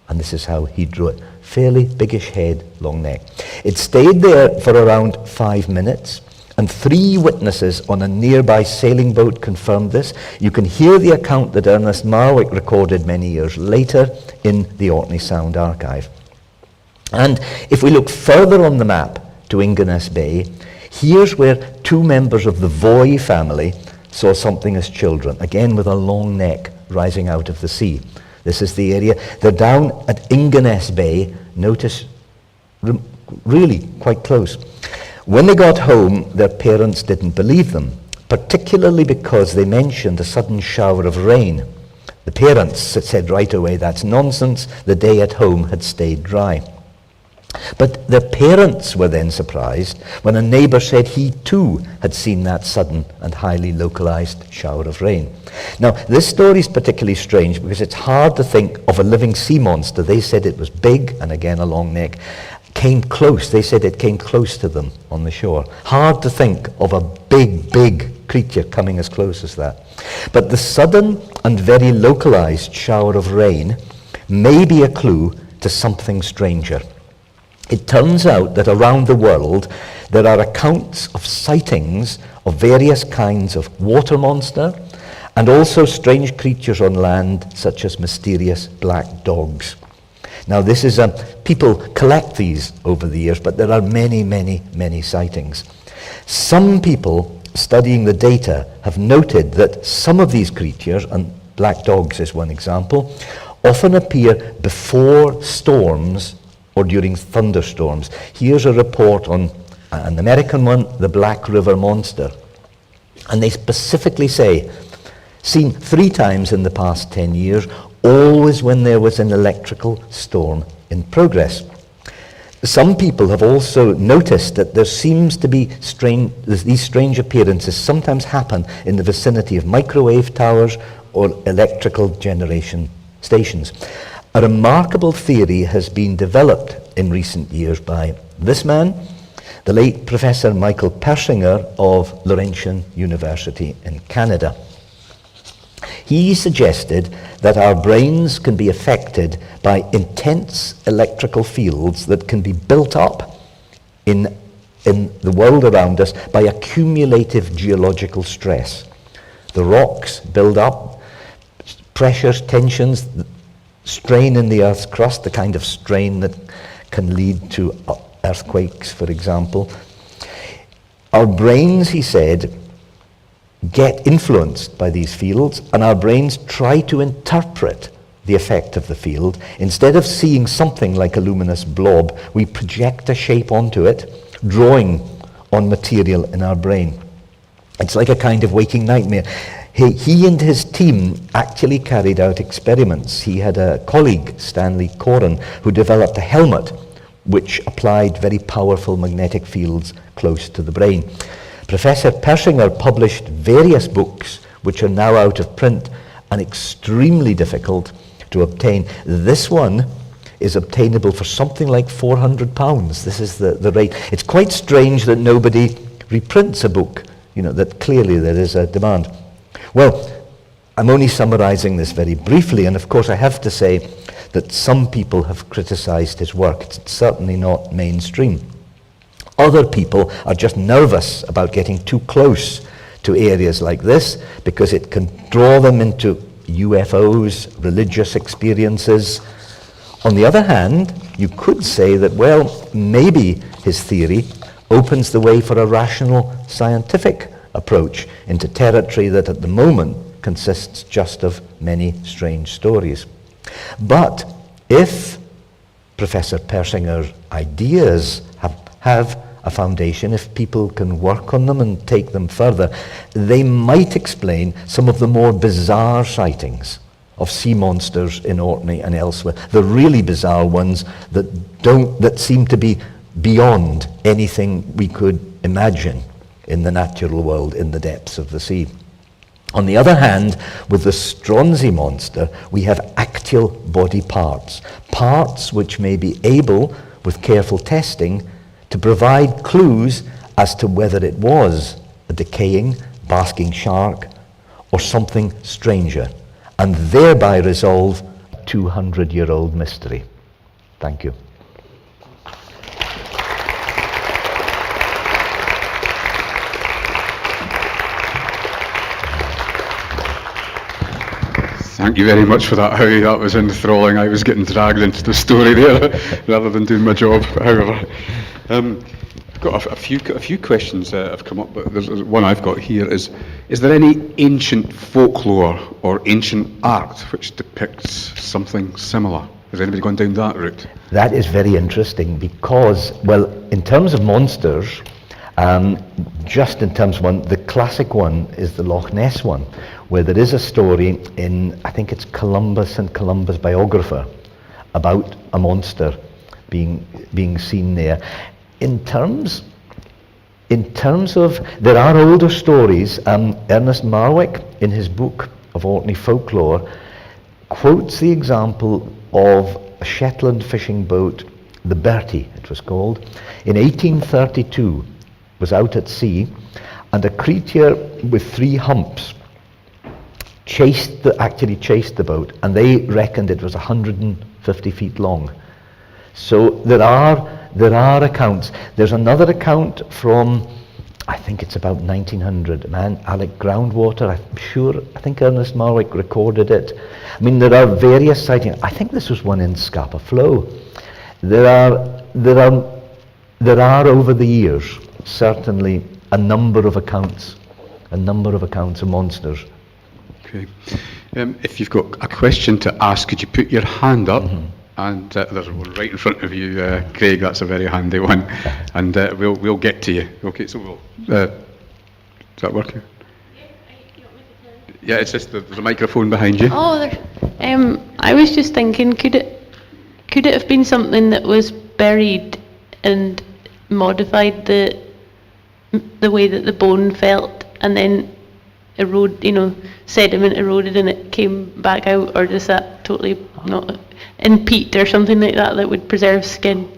And this is how he drew it. Fairly biggish head, long neck. It stayed there for around 5 minutes. And 3 witnesses on a nearby sailing boat confirmed this. You can hear the account that Ernest Marwick recorded many years later in the Orkney Sound archive. And if we look further on the map to Inverness Bay, here's where 2 members of the Voy family saw something as children, again with a long neck rising out of the sea. This is the area. They're down at Inverness Bay, notice, really quite close. When they got home, their parents didn't believe them, particularly because they mentioned a sudden shower of rain. The parents said right away, that's nonsense, the day at home had stayed dry. But their parents were then surprised when a neighbour said he too had seen that sudden and highly localised shower of rain. Now, this story is particularly strange because it's hard to think of a living sea monster. They said it was big, and again a long neck. Came close. They said it came close to them on the shore. Hard to think of a big creature coming as close as that. But the sudden and very localized shower of rain may be a clue to something stranger. It turns out that around the world there are accounts of sightings of various kinds of water monster and also strange creatures on land such as mysterious black dogs. Now this is people collect these over the years, but there are many, many, many sightings. Some people studying the data have noted that some of these creatures, and black dogs is one example, often appear before storms or during thunderstorms. Here's a report on an American one, the Black River Monster. And they specifically say, seen 3 times in the past 10 years, always when there was an electrical storm in progress. Some people have also noticed that there seems to be these strange appearances sometimes happen in the vicinity of microwave towers or electrical generation stations. A remarkable theory has been developed in recent years by this man, the late Professor Michael Persinger of Laurentian University in Canada. He suggested that our brains can be affected by intense electrical fields that can be built up in the world around us by accumulative geological stress. The rocks build up, pressures, tensions, strain in the Earth's crust, the kind of strain that can lead to earthquakes, for example. Our brains, he said, get influenced by these fields, and our brains try to interpret the effect of the field. Instead of seeing something like a luminous blob, we project a shape onto it, drawing on material in our brain. It's like a kind of waking nightmare. He and his team actually carried out experiments. He had a colleague, Stanley Coren, who developed a helmet which applied very powerful magnetic fields close to the brain. Professor Persinger published various books which are now out of print and extremely difficult to obtain. This one is obtainable for something like £400. This is the rate. It's quite strange that nobody reprints a book, that clearly there is a demand. Well, I'm only summarizing this very briefly, and of course I have to say that some people have criticized his work. It's certainly not mainstream. Other people are just nervous about getting too close to areas like this because it can draw them into UFOs, religious experiences. On the other hand, you could say that, well, maybe his theory opens the way for a rational scientific approach into territory that at the moment consists just of many strange stories. But if Professor Persinger's ideas have a foundation, if people can work on them and take them further, they might explain some of the more bizarre sightings of sea monsters in Orkney and elsewhere, the really bizarre ones that seem to be beyond anything we could imagine in the natural world, in the depths of the sea. On the other hand, with the Stronsay monster, we have actual body parts which may be able, with careful testing, to provide clues as to whether it was a decaying, basking shark or something stranger, and thereby resolve a 200-year-old mystery. Thank you. Thank you very much for that, Howie. That was enthralling. I was getting dragged into the story there rather than doing my job. However, I've got a few questions have come up, but there's one I've got here. Is there any ancient folklore or ancient art which depicts something similar? Has anybody gone down that route? That is very interesting because, well, in terms of monsters, just in terms of one, the classic one is the Loch Ness one, where there is a story in, I think it's Columbus and Columbus' biographer, about a monster being seen there. In terms of, there are older stories. Ernest Marwick, in his book of Orkney folklore, quotes the example of a Shetland fishing boat, the Bertie it was called, in 1832, was out at sea, and a creature with 3 humps actually chased the boat, and they reckoned it was 150 feet long. So there are accounts. There's another account from I think it's about 1900. A man, Alec Groundwater, I think Ernest Marwick recorded it. I mean, there are various sightings. I think this was one in Scapa Flow. There are over the years certainly a number of accounts of monsters. Okay. If you've got a question to ask, could you put your hand up? And there's one right in front of you, Craig. That's a very handy one, and we'll get to you. Okay, so we'll. Is that working? Yeah, it's just there's a microphone behind you. Oh, I was just thinking, could it have been something that was buried and modified the way that the bone felt, and then sediment eroded and it came back out, or is that totally not? In peat or something like that would preserve skin?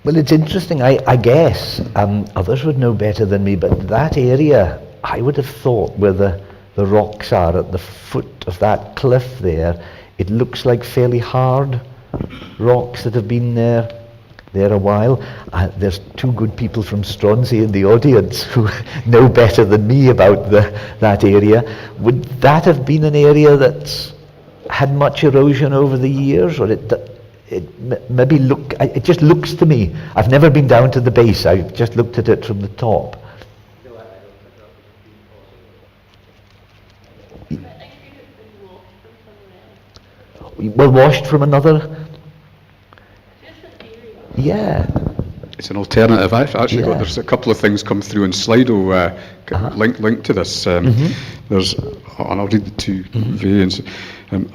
Well, it's interesting. I guess others would know better than me, but that area, I would have thought, where the rocks are at the foot of that cliff there, it looks like fairly hard rocks that have been there a while. There's two good people from Stronsay in the audience who know better than me about that area. Would that have been an area that's had much erosion over the years, or it just looks to me, I've never been down to the base, I've just looked at it from the top. Well, washed from another? Yeah. It's an alternative. I've actually got, there's a couple of things come through in Slido linked to this. There's, and I'll read the two variants.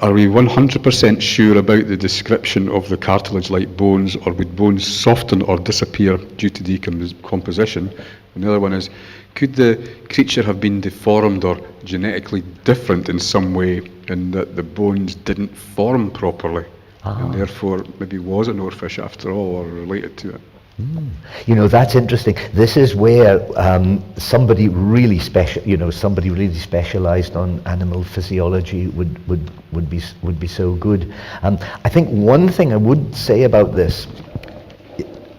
Are we 100% sure about the description of the cartilage-like bones, or would bones soften or disappear due to decomposition? And the other one is, could the creature have been deformed or genetically different in some way, in that the bones didn't form properly, and therefore maybe was an oarfish after all, or related to it? That's interesting. This is where somebody really specialized on animal physiology would be so good. I think one thing I would say about this,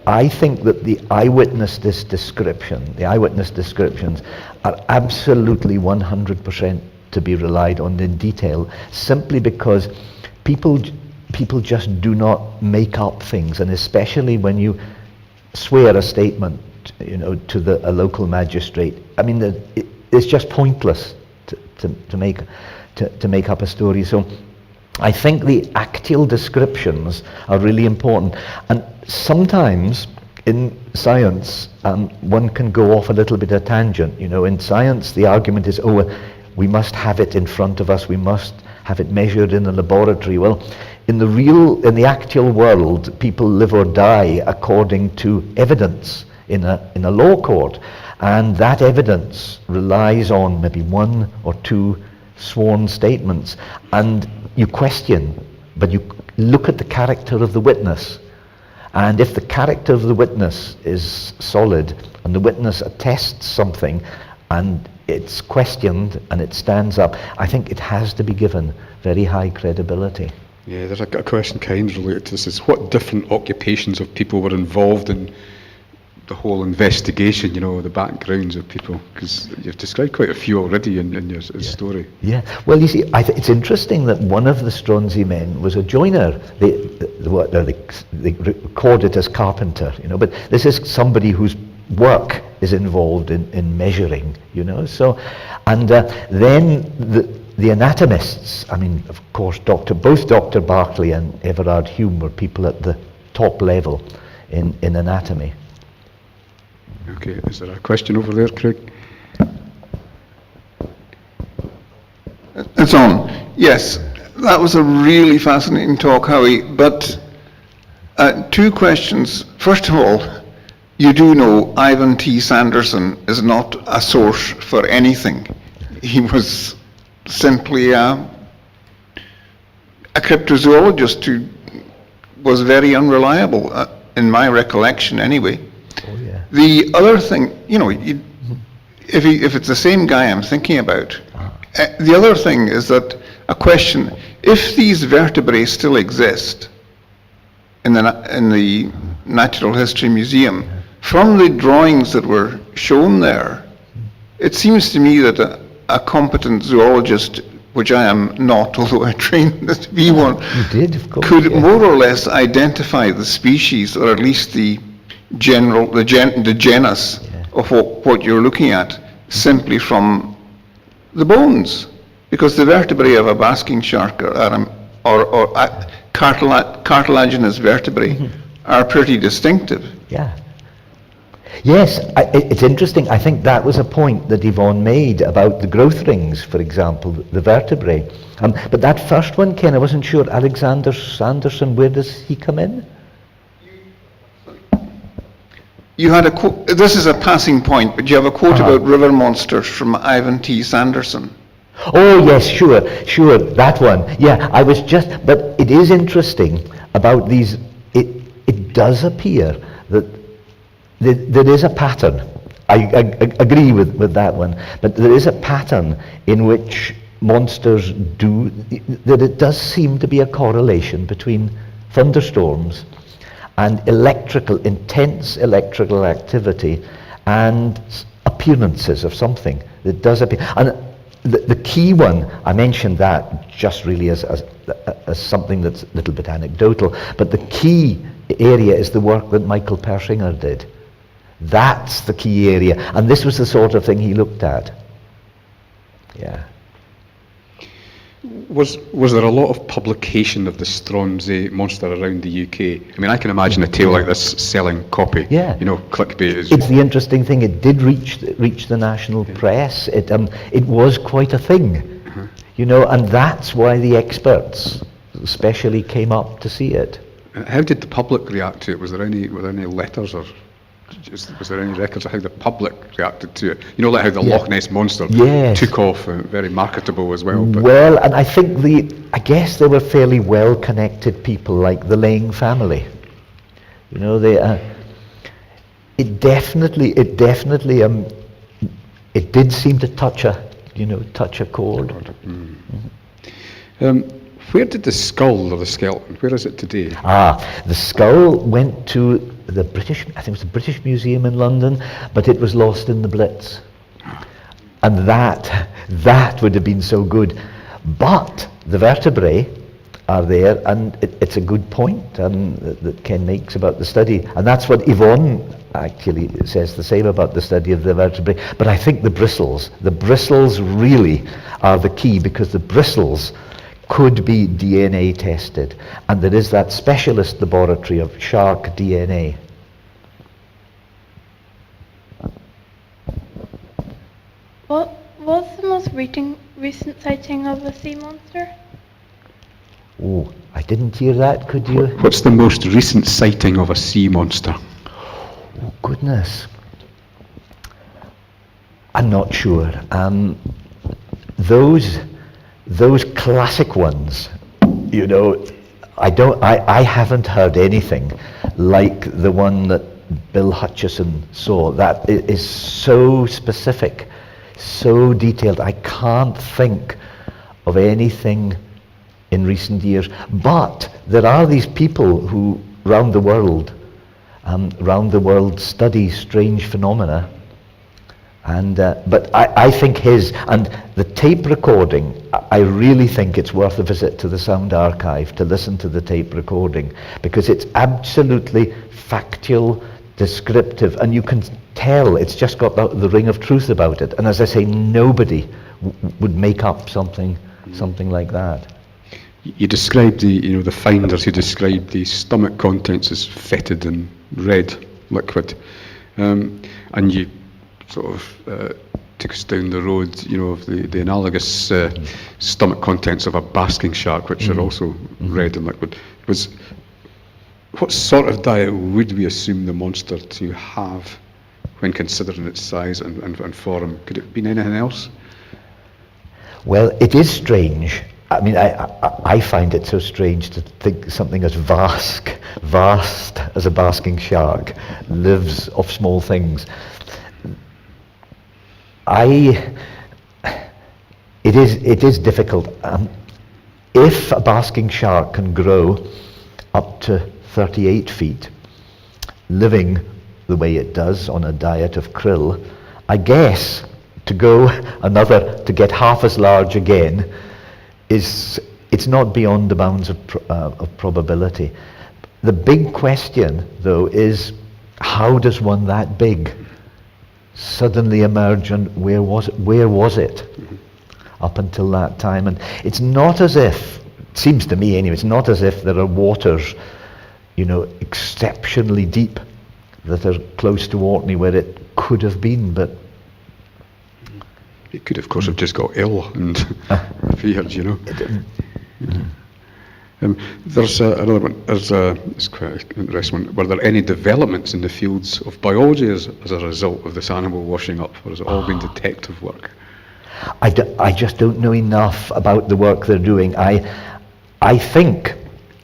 I think that the eyewitness descriptions are absolutely 100% to be relied on in detail, simply because people just do not make up things, and especially when you swear a statement, to a local magistrate. I mean, it's just pointless to make up a story. So, I think the actual descriptions are really important. And sometimes in science, one can go off a little bit of a tangent. In science, the argument is, we must have it in front of us. We must have it measured in the laboratory. Well, in the actual world, people live or die according to evidence in a law court, and that evidence relies on maybe one or two sworn statements, and you question, but you look at the character of the witness, and if the character of the witness is solid and the witness attests something and it's questioned and it stands up, I think it has to be given very high credibility. Yeah, there's a question kind of related to this. Is what different occupations of people were involved in the whole investigation, the backgrounds of people, because you've described quite a few already in your story. Yeah, well, you see, it's interesting that one of the Stronsay men was a joiner. They record it as carpenter, but this is somebody whose work is involved in measuring, so, and then the anatomists, I mean, of course, both Dr. Barclay and Everard Hume were people at the top level in anatomy. Okay, is there a question over there, Craig? It's on. Yes, that was a really fascinating talk, Howie, but two questions. First of all, you do know Ivan T. Sanderson is not a source for anything. He was simply a cryptozoologist who was very unreliable, in my recollection anyway. Oh, yeah. The other thing, if it's the same guy I'm thinking about, the other thing is that a question, if these vertebrae still exist in the Natural History Museum, from the drawings that were shown there, it seems to me that a competent zoologist, which I am not, although I trained to be one, You did, of course. could yeah. more or less identify the species, or at least the genus of what you're looking at, simply from the bones, because the vertebrae of a basking shark or cartilaginous vertebrae are pretty distinctive. Yeah. Yes, it's interesting. I think that was a point that Yvonne made about the growth rings, for example, the vertebrae. But that first one, Ken, I wasn't sure. Alexander Sanderson, where does he come in? You had a quote, this is a passing point, but you have a quote about river monsters from Ivan T. Sanderson. Oh, yes, sure, that one. Yeah, I was just, but it is interesting about these, it does appear that there is a pattern. I agree with that one, but there is a pattern in which monsters do, that it does seem to be a correlation between thunderstorms and intense electrical activity and appearances of something that does appear. And the key one, I mentioned that just really as something that's a little bit anecdotal, but the key area is the work that Michael Persinger did. That's the key area, and this was the sort of thing he looked at. Yeah. Was there a lot of publication of the Stronsay monster around the UK? I mean, I can imagine a tale like this selling copy. Yeah. You know, clickbait is... It's the interesting thing. It did reach the national press. It was quite a thing, you know, and that's why the experts especially came up to see it. How did the public react to it? Were there any letters or was there any records of how the public reacted to it? You know, like how the Loch Ness Monster took off, very marketable as well. But well, and I think I guess they were fairly well-connected people, like the Lang family. You know, it definitely, it did seem to touch a chord. Where did the skull or the skeleton, where is it today? The skull went to I think it was the British Museum in London, but it was lost in the Blitz. And that would have been so good. But the vertebrae are there, and it's a good point that Ken makes about the study. And that's what Yvonne actually says the same about the study of the vertebrae. But I think the bristles really are the key, because the bristles could be DNA tested, and there is that specialist laboratory of shark DNA. What was the most recent sighting of a sea monster? Oh, I didn't hear that, could you? What's the most recent sighting of a sea monster? Oh, goodness. I'm not sure. Those classic ones, you know, I haven't heard anything like the one that Bill Hutchison saw. That is so specific, so detailed. I can't think of anything in recent years. But there are these people who, round the world, study strange phenomena. And but I think and the tape recording, I really think it's worth a visit to the Sound Archive to listen to the tape recording, because it's absolutely factual, descriptive, and you can tell it's just got the ring of truth about it. And as I say, nobody would make up something like that. You described the finders who described the stomach contents as fetid and red liquid, and you sort of took us down the road, of the analogous stomach contents of a basking shark, which are also red and liquid. What sort of diet would we assume the monster to have when considering its size and form? Could it have been anything else? Well, it is strange. I mean, I find it so strange to think something as vast as a basking shark lives off small things. It is difficult. If a basking shark can grow up to 38 feet, living the way it does on a diet of krill, I guess to get half as large again it's not beyond the bounds of probability. The big question, though, is how does one that big suddenly emerge, and where was it up until that time? And it's not as if, it seems to me anyway, it's not as if there are waters, exceptionally deep that are close to Orkney where it could have been, but it could, of course, have just got ill and feared, There's another one. It's quite an interesting one. Were there any developments in the fields of biology as a result of this animal washing up, or has it all been detective work? I just don't know enough about the work they're doing. I think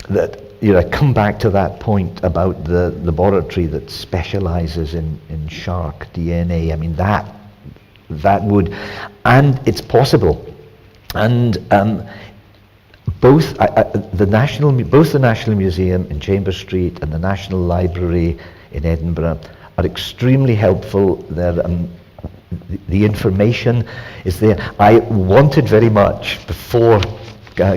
that, I come back to that point about the laboratory that specialises in shark DNA. I mean, that would, and it's possible. And both the National Museum in Chambers Street and the National Library in Edinburgh are extremely helpful. The information is there. I wanted very much, before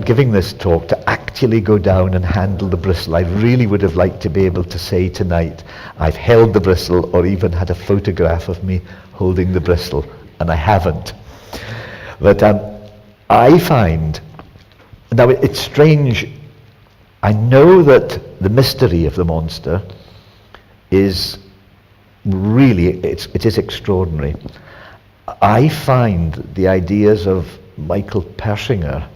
giving this talk, to actually go down and handle the bristle. I really would have liked to be able to say tonight, I've held the bristle, or even had a photograph of me holding the bristle, and I haven't. But I find, now it's strange, I know that the mystery of the monster is really, it is extraordinary. I find the ideas of Michael Pershinger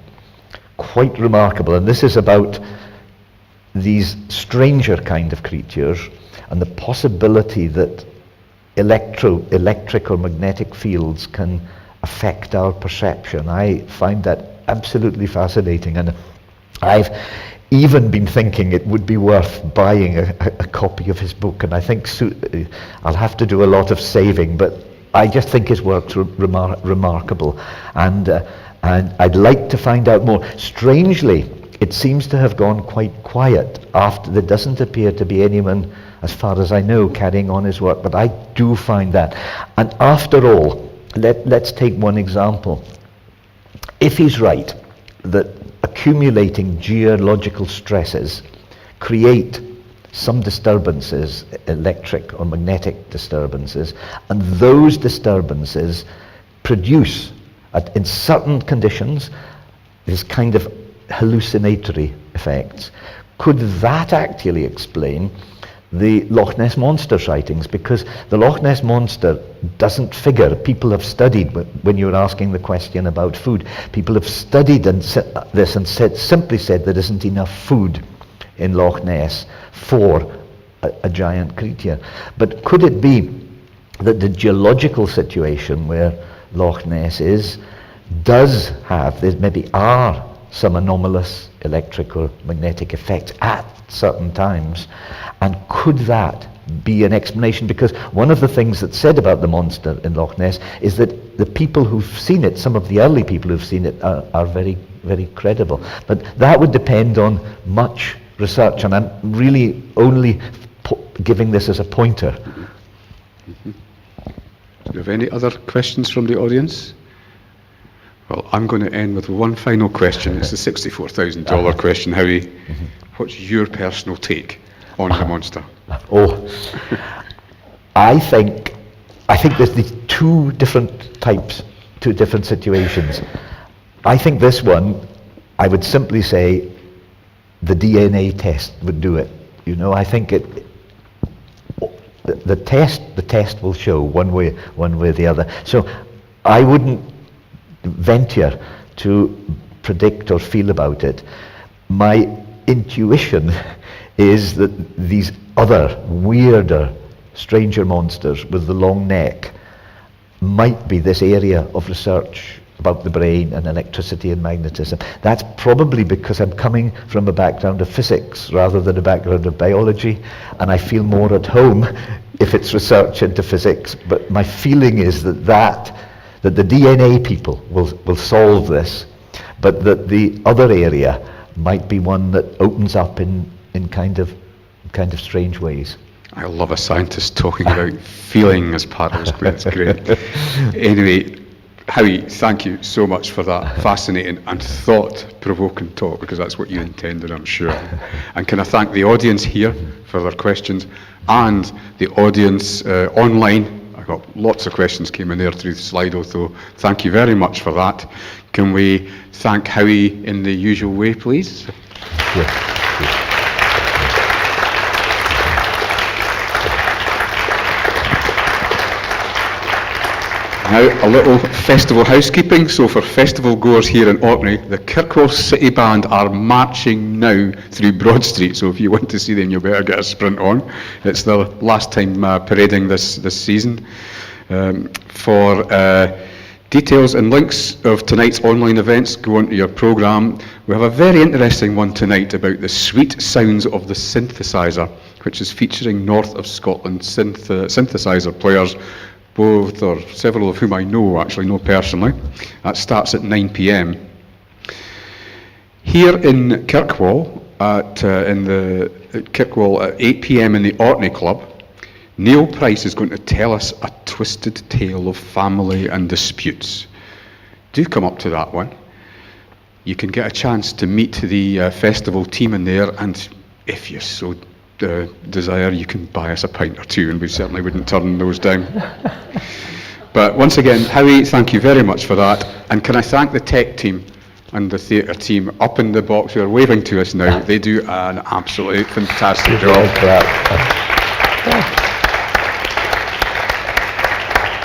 quite remarkable, and this is about these stranger kind of creatures and the possibility that electric or magnetic fields can affect our perception. I find that absolutely fascinating, and I've even been thinking it would be worth buying a copy of his book, and I think I'll have to do a lot of saving, but I just think his work's remarkable, and I'd like to find out more. Strangely, it seems to have gone quite quiet after. There doesn't appear to be anyone, as far as I know, carrying on his work, but I do find that. And after all, let's take one example. If he's right that accumulating geological stresses create some disturbances, electric or magnetic disturbances, and those disturbances produce, in certain conditions, this kind of hallucinatory effects, could that actually explain the Loch Ness Monster sightings? Because the Loch Ness Monster doesn't figure. People have studied, when you were asking the question about food, people have studied this and simply said there isn't enough food in Loch Ness for a giant creature. But could it be that the geological situation where Loch Ness does have, there maybe are some anomalous electric or magnetic effects at certain times, and could that be an explanation? Because one of the things that's said about the monster in Loch Ness is that the people who've seen it, some of the early people who've seen it, are very, very credible. But that would depend on much research, and I'm really only giving this as a pointer. Mm-hmm. Do you have any other questions from the audience? Well, I'm going to end with one final question. It's the $64,000 question, Howie. Mm-hmm. What's your personal take on the monster? I think there's these two different types, two different situations. I think this one, I would simply say the DNA test would do it. I think the test will show one way or the other. So I wouldn't venture to predict or feel about it. My intuition is that these other, weirder, stranger monsters with the long neck might be this area of research about the brain and electricity and magnetism. That's probably because I'm coming from a background of physics rather than a background of biology, and I feel more at home if it's research into physics. But my feeling is that the DNA people will solve this, but that the other area might be one that opens up in kind of strange ways. I love a scientist talking about feeling as part of his brain. It's great. Anyway, Howie, thank you so much for that fascinating and thought-provoking talk, because that's what you intended, I'm sure. And can I thank the audience here for their questions, and the audience online. I got lots of questions came in there through the Slido, so thank you very much for that. Can we thank Howie in the usual way, please? Yeah. Now, a little festival housekeeping. So for festival goers here in Orkney, the Kirkwall City Band are marching now through Broad Street, so if you want to see them, you better get a sprint on. It's the last time parading this season. For details and links of tonight's online events, go onto your programme. We have a very interesting one tonight about the sweet sounds of the synthesizer, which is featuring North of Scotland synthesizer players, both or several of whom I know personally. That starts at 9 p.m. Here in Kirkwall, at 8 p.m. in the Orkney Club, Neil Price is going to tell us a twisted tale of family and disputes. Do come up to that one. You can get a chance to meet the festival team in there, and if you so desire, you can buy us a pint or two, and we certainly wouldn't turn those down. But once again, Howie, thank you very much for that. And can I thank the tech team and the theatre team up in the box who are waving to us now. They do an absolutely fantastic job.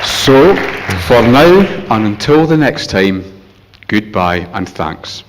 So, for now and until the next time, goodbye and thanks.